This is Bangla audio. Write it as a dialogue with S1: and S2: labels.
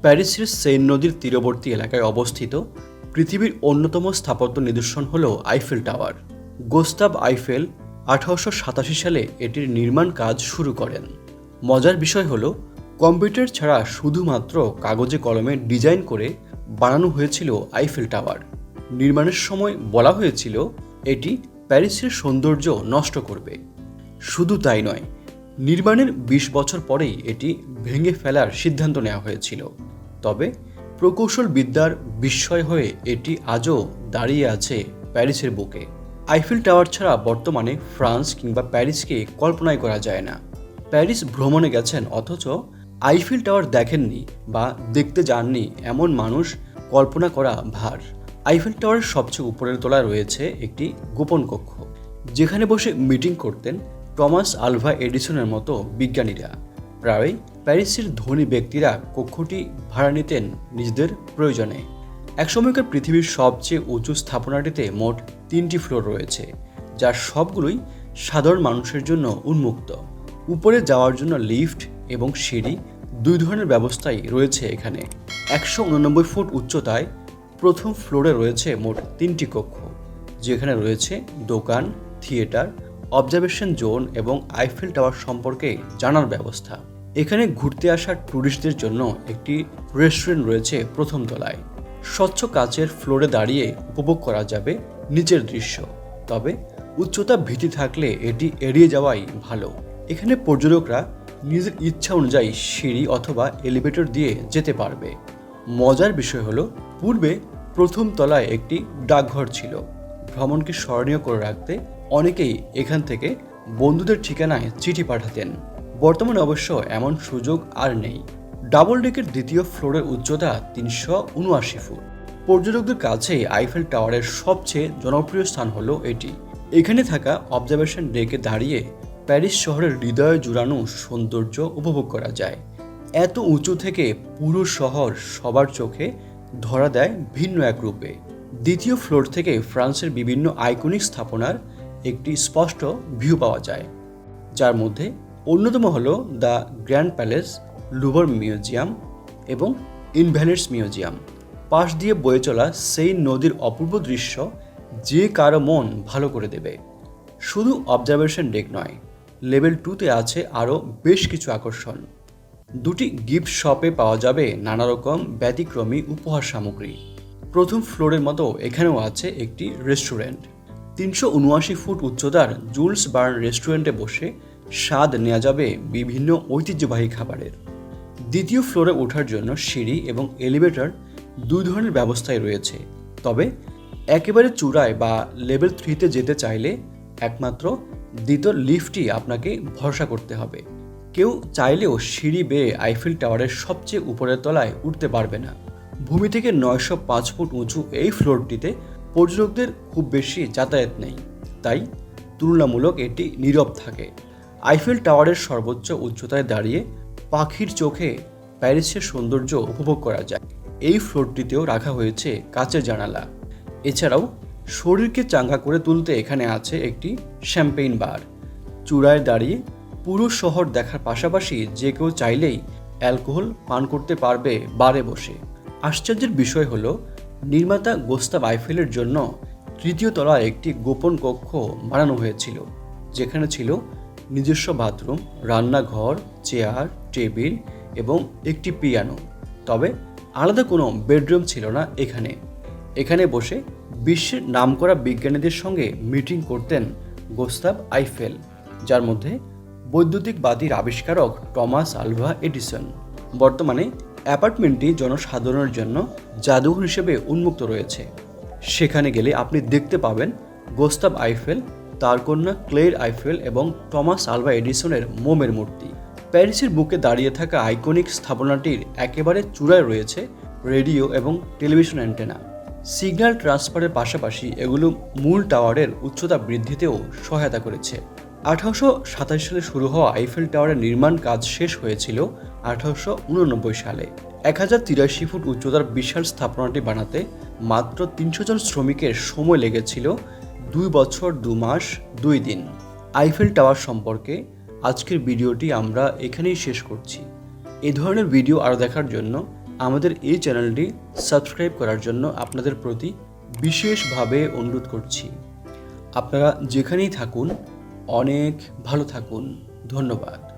S1: প্যারিসের সেইন নদীর তীরবর্তী এলাকায় অবস্থিত পৃথিবীর অন্যতম স্থাপত্য নিদর্শন হল আইফেল টাওয়ার। গোস্তাভ আইফেল 1887 সালে এটির নির্মাণ কাজ শুরু করেন। মজার বিষয় হল, কম্পিউটার ছাড়া শুধুমাত্র কাগজে কলমে ডিজাইন করে বানানো হয়েছিল আইফেল টাওয়ার। নির্মাণের সময় বলা হয়েছিল এটি প্যারিসের সৌন্দর্য নষ্ট করবে। শুধু তাই নয়, নির্মাণের 20 বছর পরেই এটি ভেঙে ফেলার সিদ্ধান্ত নেওয়া হয়েছিল। তবে প্রকৌশল বিদ্যার বিস্ময় হয়ে এটি আজও দাঁড়িয়ে আছে প্যারিসের বুকে। আইফেল টাওয়ার ছাড়া বর্তমানে ফ্রান্স কিংবা প্যারিসকে কল্পনাই করা যায় না। প্যারিস ভ্রমণে গেছেন অথচ আইফেল টাওয়ার দেখেননি বা দেখতে যাননি এমন মানুষ কল্পনা করা ভার। আইফেল টাওয়ারের সবচেয়ে উপরের তলায় রয়েছে একটি গোপন কক্ষ, যেখানে বসে মিটিং করতেন টমাস আলভা এডিসনের মতো বিজ্ঞানীরা। প্রায় প্যারিসের ধনী ব্যক্তিরা কক্ষটি ভাড়া নিতেন নিজেদের প্রয়োজনে। একসময়কার পৃথিবীর সবচেয়ে উঁচু স্থাপনাটিতে মোট 3টি ফ্লোর রয়েছে, যার সবগুলোই সাধারণ মানুষের জন্য উন্মুক্ত। উপরে যাওয়ার জন্য লিফট এবং সিঁড়ি 2 ধরনের ব্যবস্থাই রয়েছে এখানে। 189 ফুট উচ্চতায় প্রথম ফ্লোরে রয়েছে মোট 3টি কক্ষ, যেখানে রয়েছে দোকান, থিয়েটার, অবজারভেশন জোন এবং আইফেল টাওয়ার সম্পর্কে জানার ব্যবস্থা। এখানে ঘুরতে আসা ট্যুরিস্টদের জন্য একটি রেস্টুরেন্ট রয়েছে প্রথম তলায়। স্বচ্ছ কাচের ফ্লোরে দাঁড়িয়ে উপভোগ করা যাবে নিচের দৃশ্য। তবে উচ্চতা ভীতি থাকলে এটি এড়িয়ে যাওয়াই ভালো। এখানে পর্যটকরা নিজের ইচ্ছা অনুযায়ী সিঁড়ি অথবা এলিভেটর দিয়ে যেতে পারবে। মজার বিষয় হলো, পূর্বে প্রথম তলায় একটি ডাকঘর ছিল। ভ্রমণকে স্মরণীয় করে রাখতে অনেকেই এখান থেকে বন্ধুদের ঠিকানায় চিঠি পাঠাতেন। বর্তমানে অবশ্য এমন সুযোগ আর নেই। ডাবল ডেকের দ্বিতীয় ফ্লোরের উচ্চতা 379 ফুট। পর্যটকদের কাছে আইফেল টাওয়ারের সবচেয়ে জনপ্রিয় স্থান হলো এটি। এখানে থাকা অবজারভেশন ডেকে দাঁড়িয়ে প্যারিস শহরের হৃদয়ে জুড়ানো সৌন্দর্য উপভোগ করা যায়। এত উঁচু থেকে পুরো শহর সবার চোখে ধরা দেয় ভিন্ন এক রূপে। দ্বিতীয় ফ্লোর থেকে ফ্রান্সের বিভিন্ন আইকনিক স্থাপনার একটি স্পষ্ট ভিউ পাওয়া যায়, যার মধ্যে অন্যতম হলো the grand palace, Louvre museum এবং ইনভ্যালিডস মিউজিয়াম। পাশ দিয়ে বয়ে চলা সেই নদীর অপূর্ব দৃশ্য যে কারো মন ভালো করে দেবে। শুধু অবজারভেশন ডেক নয়, লেভেল 2তে আছে আরও বেশ কিছু আকর্ষণ। 2টি গিফট শপে পাওয়া যাবে নানা রকম ব্যতিক্রমী উপহার সামগ্রী। প্রথম ফ্লোরের মতো এখানেও আছে একটি রেস্টুরেন্ট। 379 ফুট উচ্চতার জুলস বার্ন রেস্টুরেন্টে বসে স্বাদ নেওয়া যাবে বিভিন্ন ঐতিহ্যবাহী খাবারের। দ্বিতীয় ফ্লোরে ওঠার জন্য সিঁড়ি এবং এলিভেটর 2 ধরনের ব্যবস্থাই রয়েছে। তবে একেবারে চূড়ায় বা লেভেল 3তে যেতে চাইলে একমাত্র দ্বিতীয় লিফটই আপনাকে ভরসা করতে হবে। কেউ চাইলেও সিঁড়ি বেয়ে আইফেল টাওয়ারের সবচেয়ে উপরের তলায় উঠতে পারবে না। ভূমি থেকে 905 ফুট উঁচু এই ফ্লোরটিতে পর্যটকদের খুব বেশি যাতায়াত নেই, তাই তুলনামূলক এটি নীরব থাকে। আইফেল টাওয়ারের সর্বোচ্চ উচ্চতায় দাঁড়িয়ে পাখির চোখে প্যারিসের সৌন্দর্য উপভোগ করা যায়। এই ফ্লোরটিতেও রাখা হয়েছে কাচের জানালা। এছাড়াও শরীরকে চাঙ্গা করে তুলতে এখানে আছে একটি শ্যাম্পেইন বার। চূড়ায় দাঁড়িয়ে পুরো শহর দেখার পাশাপাশি যে কেউ চাইলেই অ্যালকোহল পান করতে পারবে বারে বসে। আশ্চর্যের বিষয় হলো, নির্মাতা গোস্তাভ আইফেলের জন্য 3য় তলায় একটি গোপন কক্ষ বানানো হয়েছিল, যেখানে ছিল নিজস্ব বাথরুম, রান্নাঘর, চেয়ার, টেবিল এবং একটি পিয়ানো। তবে আলাদা কোনো বেডরুম ছিল না এখানে। এখানে বসে বিশ্বের নামকরা বিজ্ঞানীদের সঙ্গে মিটিং করতেন গোস্তাভ আইফেল, যার মধ্যে বৈদ্যুতিক বাতির আবিষ্কারক টমাস আলভা এডিসন। বর্তমানে অ্যাপার্টমেন্টটি জনসাধারণের জন্য জাদুঘর হিসেবে উন্মুক্ত রয়েছে। সেখানে গেলে আপনি দেখতে পাবেন গোস্তাভ আইফেল, তার কন্যা ক্লের আইফেল এবং টমাস আলভা এডিসনের মোমের মূর্তি। প্যারিসের বুকে দাঁড়িয়ে থাকা আইকনিক স্থাপনাটির একেবারে চূড়ায় রয়েছে রেডিও এবং টেলিভিশন অ্যান্টেনা। সিগন্যাল ট্রান্সফারের পাশাপাশি এগুলো মূল টাওয়ারের উচ্চতা বৃদ্ধিতেও সহায়তা করেছে। 1827 সালে শুরু হওয়া আইফেল টাওয়ারের নির্মাণ কাজ শেষ হয়েছিল 1889 সালে। 1083 ফুট উচ্চতার বিশাল স্থাপনাটি বানাতে মাত্র 300 জন শ্রমিকের সময় লেগেছিল 2 বছর 2 মাস 2 দিন। আইফেল টাওয়ার সম্পর্কে আজকের ভিডিওটি আমরা এখানেই শেষ করছি। এই ধরনের ভিডিও আরও দেখার জন্য আমাদের এই চ্যানেলটি সাবস্ক্রাইব করার জন্য আপনাদের প্রতি বিশেষভাবে অনুরোধ করছি। আপনারা যেখানেই থাকুন অনেক ভালো থাকুন। ধন্যবাদ।